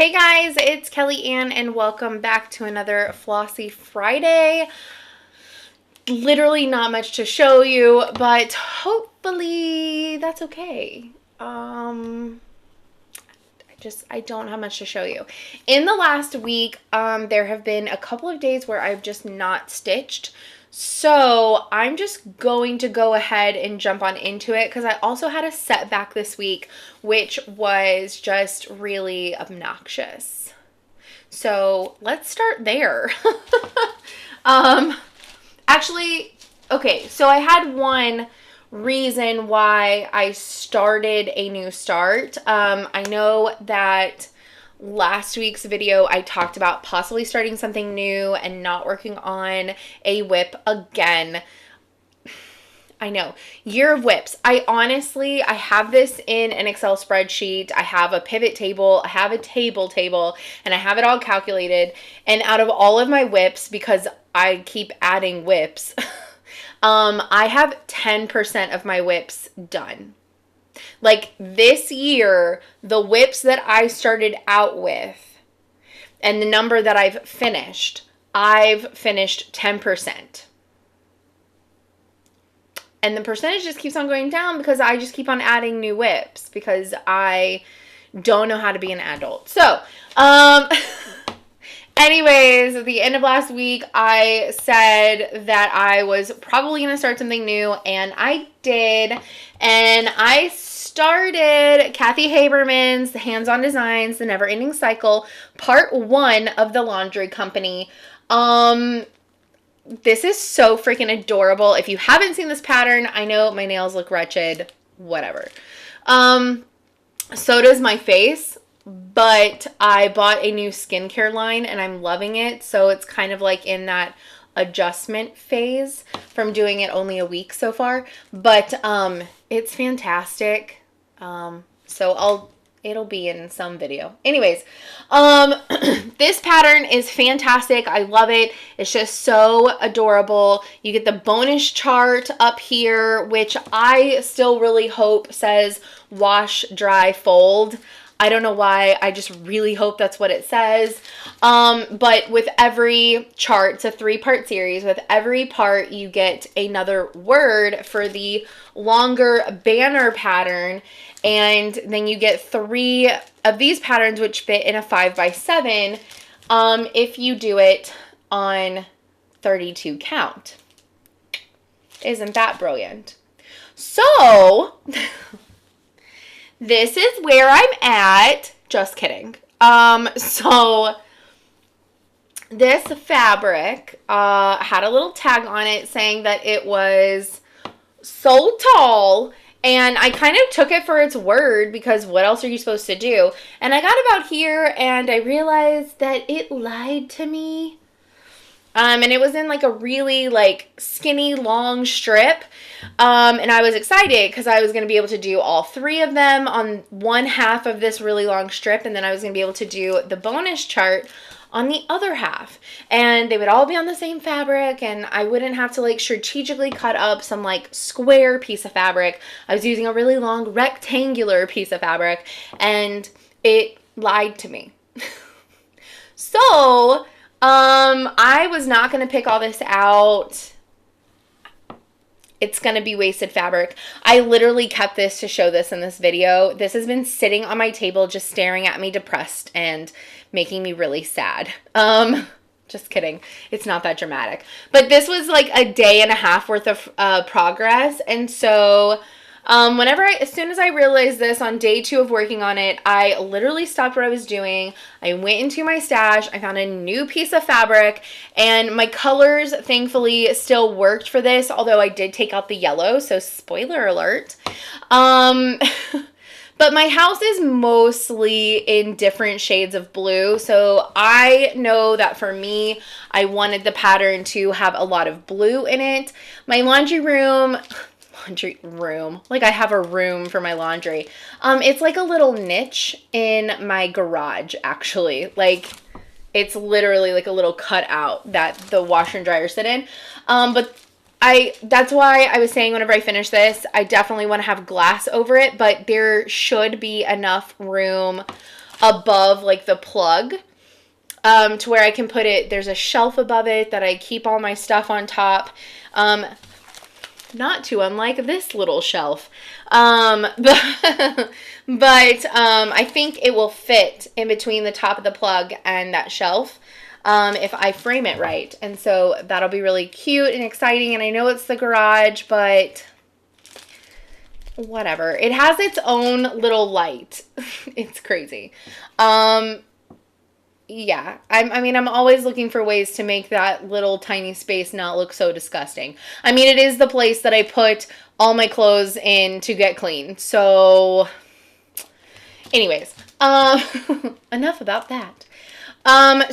Hey guys, it's Kelly Ann and welcome back to another Flossy Friday. Literally not much to show you, but hopefully that's okay. I don't have much to show you. In the last week, there have been a couple of days where I've just not stitched. So I'm just going to go ahead and jump on into it because I also had a setback this week, which was just really obnoxious. So let's start there. Actually, okay, so I had one reason why I started a new start. I know that last week's video I talked about possibly starting something new and not working on a whip again. I know, year of whips. I have this in an Excel spreadsheet. I have a pivot table, I have a table, and I have it all calculated. And out of all of my whips, because I keep adding whips, I have 10% of my whips done. Like this year, the whips that I started out with and the number that I've finished 10%. And the percentage just keeps on going down because I just keep on adding new whips because I don't know how to be an adult. So, anyways, at the end of last week, I said that I was probably going to start something new, and I did. And I started Kathy Haberman's Hands-On Designs, The Never-Ending Cycle, Part 1 of the Laundry Company. This is so freaking adorable. If you haven't seen this pattern, I know my nails look wretched, whatever. So does my face, but I bought a new skincare line and I'm loving it. So it's kind of like in that adjustment phase from doing it only a week so far, but it's fantastic. It'll be in some video. Anyways, this pattern is fantastic. I love it. It's just so adorable. You get the bonus chart up here, which I still really hope says wash, dry, fold. I don't know why. I just really hope that's what it says. But with every chart, it's a 3-part series. With every part, you get another word for the longer banner pattern. And then you get 3 of these patterns, which fit in a 5x7, if you do it on 32 count. Isn't that brilliant? So, this is where I'm at. Just kidding. So, this fabric had a little tag on it saying that it was so tall. And I kind of took it for its word because what else are you supposed to do? And I got about here and I realized that it lied to me. And it was in like a really like skinny long strip. And I was excited because I was going to be able to do all 3 of them on one half of this really long strip. And then I was going to be able to do the bonus chart on the other half, and they would all be on the same fabric, and I wouldn't have to like strategically cut up some like square piece of fabric. I was using a really long rectangular piece of fabric, and it lied to me. So I was not going to pick all this out. It's going to be wasted fabric. I literally kept this to show this in this video. This has been sitting on my table just staring at me depressed and making me really sad. Just kidding. It's not that dramatic. But this was like a day and a half worth of progress. And so as soon as I realized this on day 2 of working on it, I literally stopped what I was doing. I went into my stash. I found a new piece of fabric, and my colors thankfully still worked for this, although I did take out the yellow, so spoiler alert. But my house is mostly in different shades of blue, so I know that for me, I wanted the pattern to have a lot of blue in it. My laundry room, like I have a room for my laundry. It's like a little niche in my garage, actually. Like, it's literally like a little cutout that the washer and dryer sit in. But that's why I was saying whenever I finish this, I definitely want to have glass over it, but there should be enough room above like the plug, to where I can put it, there's a shelf above it that I keep all my stuff on top. Not too unlike this little shelf. But I think it will fit in between the top of the plug and that shelf, if I frame it right. And so that'll be really cute and exciting. And I know it's the garage, but whatever. It has its own little light. It's crazy. Yeah, I mean, I'm always looking for ways to make that little tiny space not look so disgusting. I mean, it is the place that I put all my clothes in to get clean. So, anyways, enough about that. My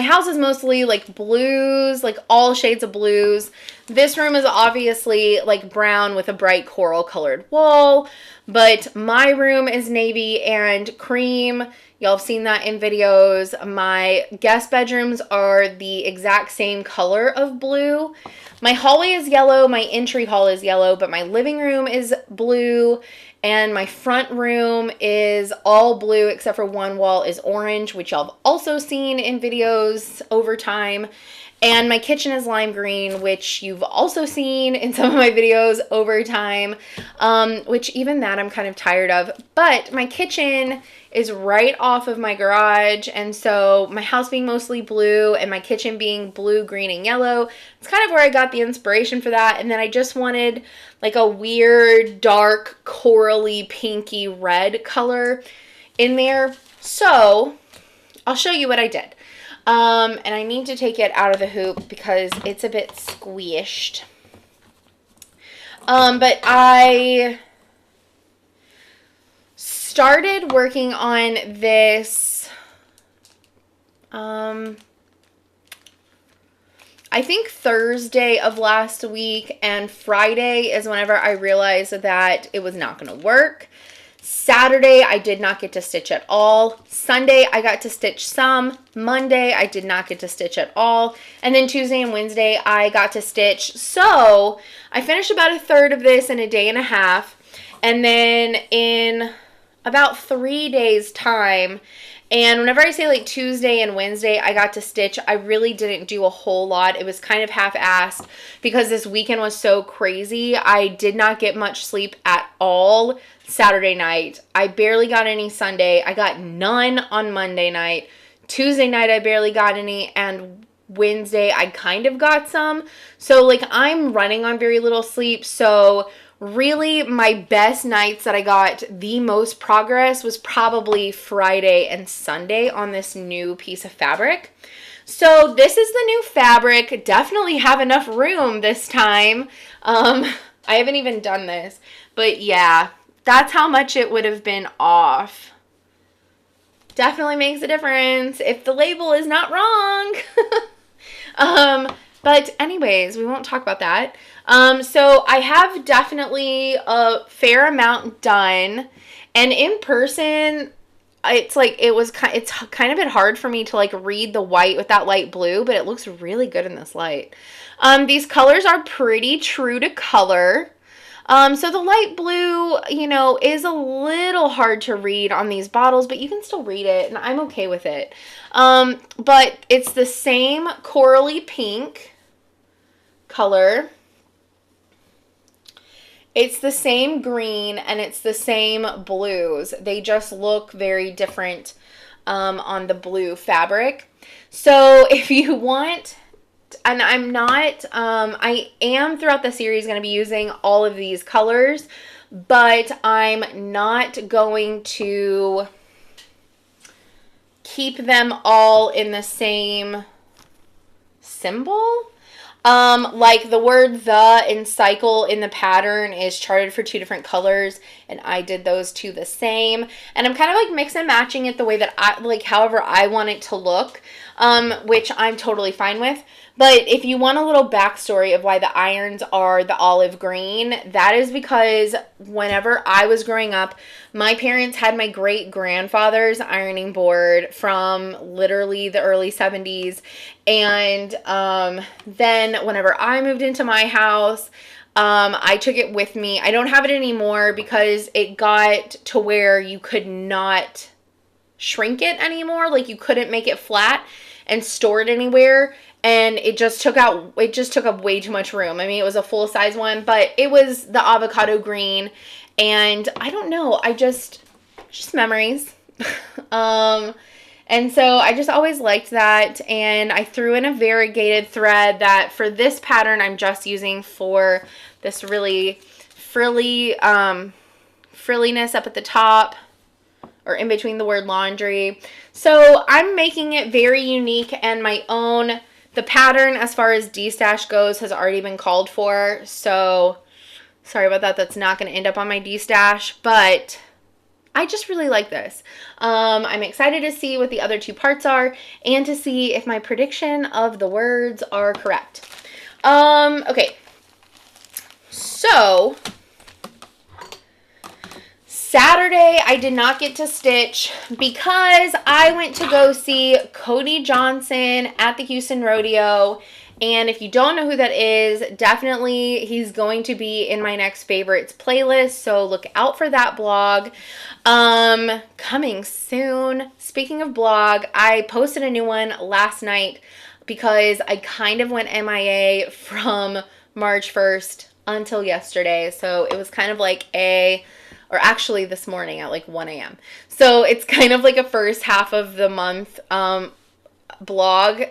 house is mostly like blues, like all shades of blues. This room is obviously like brown with a bright coral colored wall, but my room is navy and cream. Y'all have seen that in videos. My guest bedrooms are the exact same color of blue. My hallway is yellow, my entry hall is yellow, but my living room is blue. And my front room is all blue except for one wall is orange, which y'all have also seen in videos over time. And my kitchen is lime green, which you've also seen in some of my videos over time, which even that I'm kind of tired of. But my kitchen is right off of my garage, and so my house being mostly blue and my kitchen being blue, green, and yellow, it's kind of where I got the inspiration for that. And then I just wanted like a weird, dark, corally, pinky red color in there. So I'll show you what I did. And I need to take it out of the hoop because it's a bit squished. But I started working on this, I think Thursday of last week, and Friday is whenever I realized that it was not going to work. Saturday, I did not get to stitch at all. Sunday, I got to stitch some. Monday, I did not get to stitch at all. And then Tuesday and Wednesday, I got to stitch. So I finished about a third of this in a day and a half. And then in about 3 days time, and whenever I say like Tuesday and Wednesday I got to stitch, I really didn't do a whole lot. It was kind of half-assed because this weekend was so crazy. I did not get much sleep at all Saturday night. I barely got any Sunday. I got none on Monday night. Tuesday night I barely got any, and Wednesday I kind of got some. So like I'm running on very little sleep. So really, my best nights that I got the most progress was probably Friday and Sunday on this new piece of fabric. So this is the new fabric. Definitely have enough room this time. I haven't even done this, but yeah, that's how much it would have been off. Definitely makes a difference if the label is not wrong. But anyways, we won't talk about that. So I have definitely a fair amount done, and in person, it's like, it's kind of been hard for me to like read the white with that light blue, but it looks really good in this light. These colors are pretty true to color. So the light blue, you know, is a little hard to read on these bottles, but you can still read it, and I'm okay with it. But it's the same corally pink color. It's the same green, and it's the same blues. They just look very different on the blue fabric. So if you want, and I'm not, I am throughout the series going to be using all of these colors, but I'm not going to keep them all in the same symbol. Like the word "the" in cycle in the pattern is charted for 2 different colors, and I did those 2 the same. And I'm kind of like mix and matching it the way that I like, however I want it to look, which I'm totally fine with. But if you want a little backstory of why the irons are the olive green, that is because whenever I was growing up, my parents had my great-grandfather's ironing board from literally the early 70s. And then whenever I moved into my house, I took it with me. I don't have it anymore because it got to where you could not shrink it anymore. Like you couldn't make it flat and store it anywhere. And it just took up way too much room. I mean, it was a full size one, but it was the avocado green. And I don't know, just memories. And so I just always liked that. And I threw in a variegated thread that for this pattern, I'm just using for this really frilly, frilliness up at the top or in between the word laundry. So I'm making it very unique and my own. The pattern as far as D-stash goes has already been called for. So sorry about that. That's not going to end up on my D-stash, but I just really like this. I'm excited to see what the other two parts are and to see if my prediction of the words are correct. Okay. So Saturday, I did not get to stitch because I went to go see Cody Johnson at the Houston Rodeo. And if you don't know who that is, definitely he's going to be in my next favorites playlist. So look out for that blog. Coming soon. Speaking of blog, I posted a new one last night because I kind of went MIA from March 1st until yesterday. So it was kind of like or actually this morning at like 1 a.m. So it's kind of like a first half of the month blog.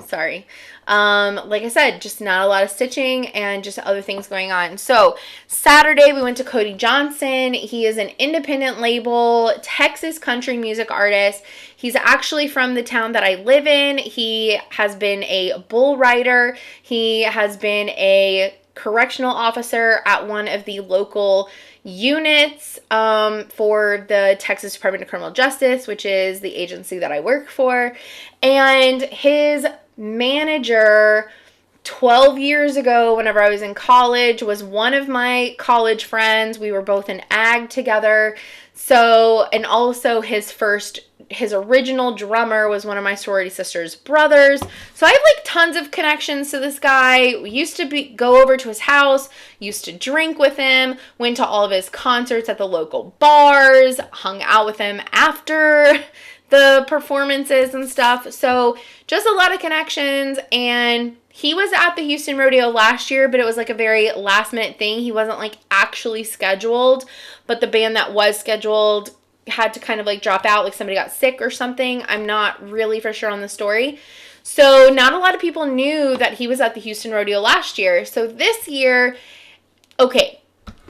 Sorry. Like I said, just not a lot of stitching and just other things going on. So Saturday we went to Cody Johnson. He is an independent label Texas country music artist. He's actually from the town that I live in. He has been a bull rider. He has been a correctional officer at one of the local units for the Texas Department of Criminal Justice, which is the agency that I work for. And his manager 12 years ago, whenever I was in college, was one of my college friends. We were both in ag together. So, and also his original drummer was one of my sorority sister's brothers. So I have like tons of connections to this guy. We used to go over to his house, used to drink with him, went to all of his concerts at the local bars, hung out with him after the performances and stuff. So just a lot of connections. And he was at the Houston Rodeo last year, but it was like a very last minute thing. He wasn't like actually scheduled, but the band that was scheduled had to kind of like drop out, like somebody got sick or something. I'm not really for sure on the story. So not a lot of people knew that he was at the Houston Rodeo last year. So this year, okay,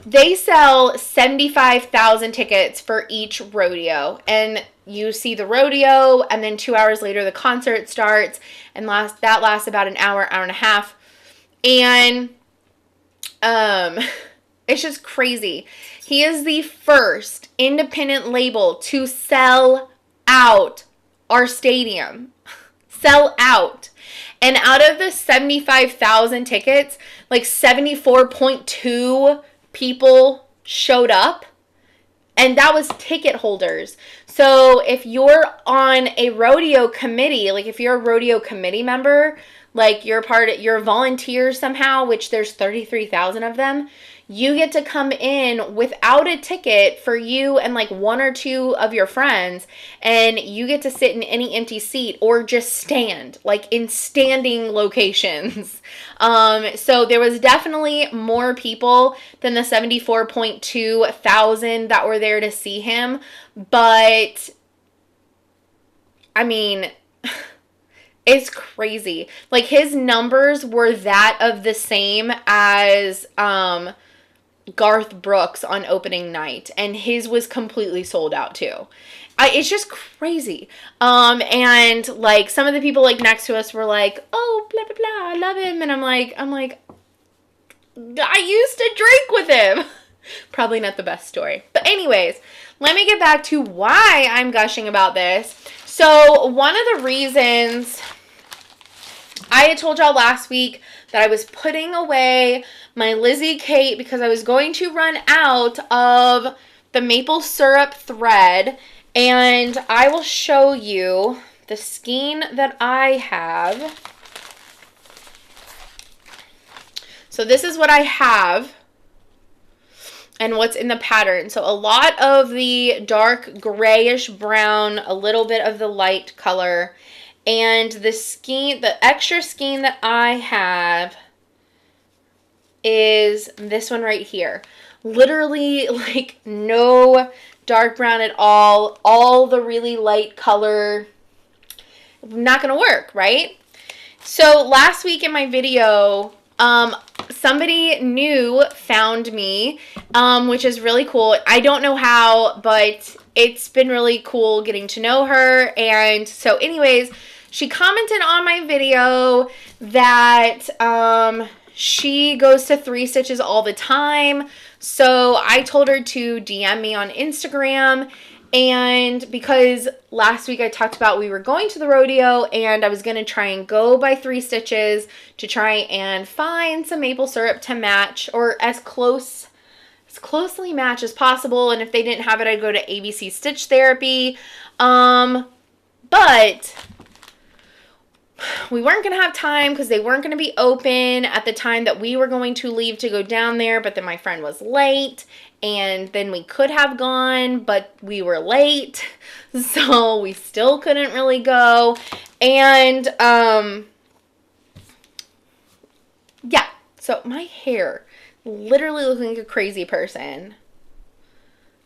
they sell 75,000 tickets for each rodeo. And you see the rodeo, and then 2 hours later the concert starts, and that lasts about an hour, hour and a half. And it's just crazy. He is the first independent label to sell out our stadium. Sell out. And out of the 75,000 tickets, like 74.2 people showed up. And that was ticket holders. So if you're on a rodeo committee, like if you're a rodeo committee member, like you're a volunteer somehow, which there's 33,000 of them, you get to come in without a ticket for you and like one or two of your friends, and you get to sit in any empty seat or just stand, like in standing locations. So there was definitely more people than the 74.2 thousand that were there to see him. But I mean, it's crazy. Like his numbers were that of the same as Garth Brooks on opening night, and his was completely sold out too. It's just crazy. And like some of the people like next to us were like, "Oh, blah blah blah, I love him," and I'm like, I used to drink with him. Probably not the best story, but anyways, let me get back to why I'm gushing about this. So one of the reasons I had told y'all last week that I was putting away my Lizzie Kate because I was going to run out of the maple syrup thread, and I will show you the skein that I have. So this is what I have and what's in the pattern. So a lot of the dark grayish brown, a little bit of the light color, and the skein, the extra skein that I have is this one right here. Literally like no dark brown at all the really light color. Not gonna work, right? So last week in my video, somebody new found me, which is really cool. I don't know how, but it's been really cool getting to know her. And so anyways, she commented on my video that she goes to 3-Stitches all the time. So I told her to DM me on Instagram. And because last week I talked about we were going to the rodeo and I was going to try and go by 3-Stitches to try and find some maple syrup to match, or as closely match as possible. And if they didn't have it, I'd go to ABC Stitch Therapy. But we weren't going to have time because they weren't going to be open at the time that we were going to leave to go down there. But then my friend was late, and then we could have gone, but we were late, so we still couldn't really go. And yeah, so my hair literally looking like a crazy person.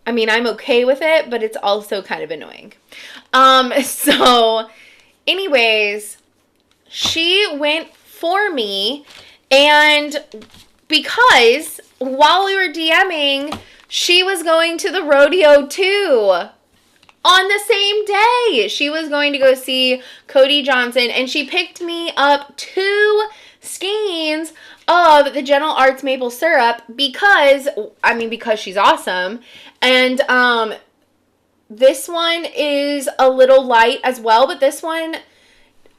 I mean, I'm okay with it, but it's also kind of annoying. So anyways, she went for me, and because while we were DMing, she was going to the rodeo too. On the same day, she was going to go see Cody Johnson, and she picked me up 2 skeins of the Gentle Arts maple syrup because she's awesome. And this one is a little light as well, but this one,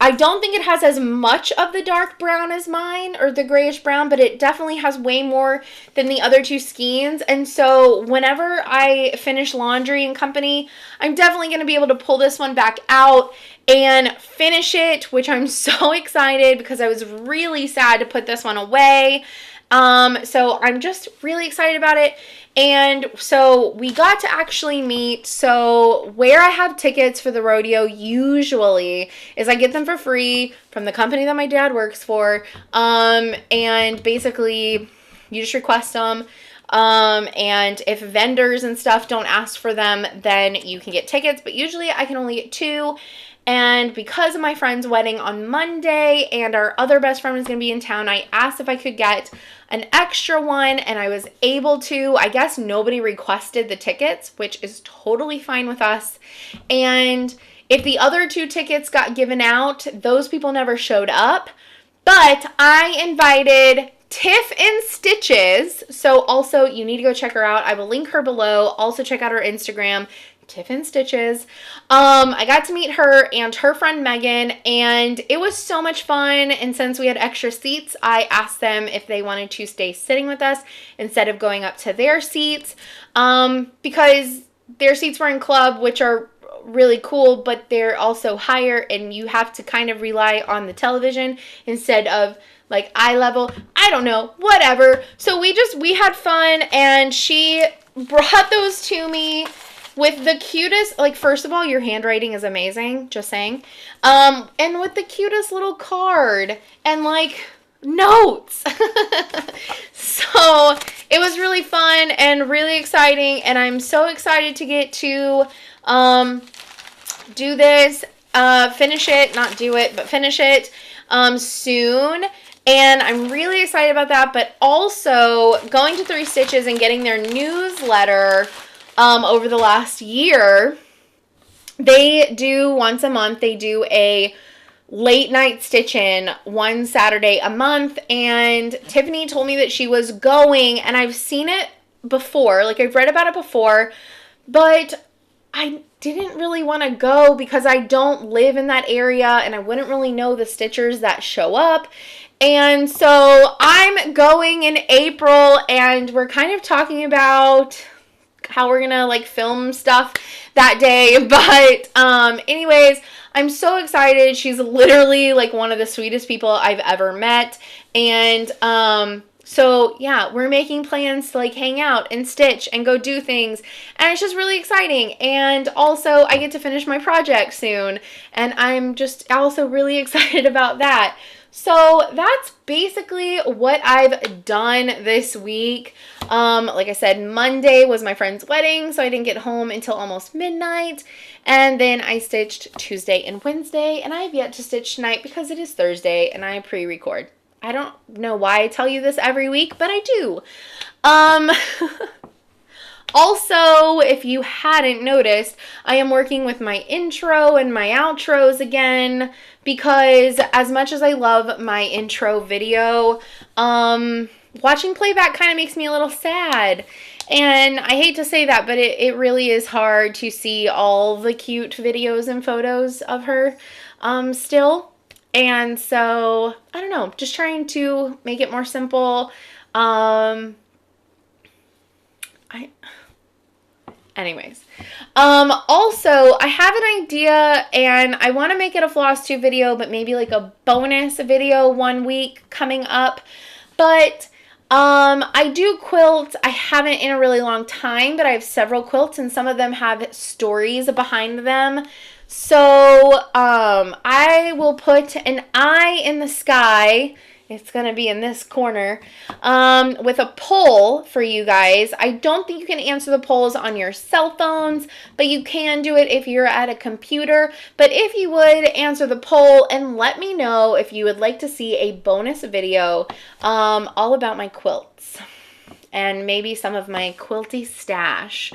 I don't think it has as much of the dark brown as mine, or the grayish brown, but it definitely has way more than the other 2 skeins. And so whenever I finish laundry and company, I'm definitely going to be able to pull this one back out and finish it, which I'm so excited because I was really sad to put this one away. So I'm just really excited about it. And so we got to actually meet. So where I have tickets for the rodeo usually is I get them for free from the company that my dad works for. And basically you just request them. And if vendors and stuff don't ask for them, then you can get tickets. But usually I can only get 2. And because of my friend's wedding on Monday and our other best friend was going to be in town, I asked if I could get an extra one, and I was able to. I guess nobody requested the tickets, which is totally fine with us. And if the other 2 tickets got given out, those people never showed up. But I invited Tiffinstitches. So also you need to go check her out. I will link her below. Also check out her Instagram, Tiffinstitches. I got to meet her and her friend Megan, and it was so much fun. And since we had extra seats, I asked them if they wanted to stay sitting with us instead of going up to their seats, because their seats were in club, which are really cool, but they're also higher, and you have to kind of rely on the television instead of like eye level. I don't know, whatever. So we had fun, and she brought those to me with the cutest, like, first of all, your handwriting is amazing, just saying. And with the cutest little card and like notes. So it was really fun and really exciting, and I'm so excited to get to do this, finish it, not do it, but finish it soon. And I'm really excited about that, but also going to 3-Stitches and getting their newsletter over the last year. They do once a month, they do a late night stitch-in one Saturday a month, and Tiffany told me that she was going, and I've seen it before, like I've read about it before, but I didn't really want to go because I don't live in that area and I wouldn't really know the stitchers that show up. And so I'm going in April, and we're kind of talking about how we're gonna like film stuff that day. But anyways, I'm so excited. She's literally like one of the sweetest people I've ever met. And So yeah, we're making plans to like hang out and stitch and go do things. And it's just really exciting. And also I get to finish my project soon. And I'm just also really excited about that. So that's basically what I've done this week. Like I said, Monday was my friend's wedding, so I didn't get home until almost midnight. And then I stitched Tuesday and Wednesday, and I have yet to stitch tonight because it is Thursday and I pre-record. I don't know why I tell you this every week, but I do. Also, if you hadn't noticed, I am working with my intro and my outros again because as much as I love my intro video, watching playback kind of makes me a little sad. And I hate to say that, but it really is hard to see all the cute videos and photos of her still. And so, I don't know, just trying to make it more simple. Anyways, also, I have an idea, and I want to make it a FlossTube video, but maybe like a bonus video one week coming up. But I do quilt. I haven't in a really long time, but I have several quilts, and some of them have stories behind them. So I will put an eye in the sky. It's going to be in this corner with a poll for you guys. I don't think you can answer the polls on your cell phones, but you can do it if you're at a computer. But if you would, answer the poll and let me know if you would like to see a bonus video all about my quilts and maybe some of my quilty stash.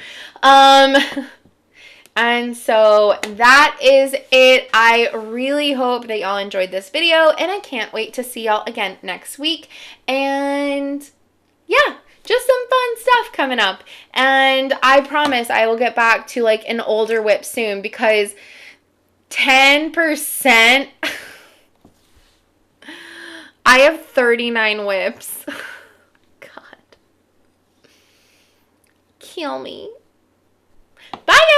And so that is it. I really hope that y'all enjoyed this video, and I can't wait to see y'all again next week. And yeah, just some fun stuff coming up. And I promise I will get back to like an older whip soon because 10%, I have 39 whips. God. Kill me. Bye, guys.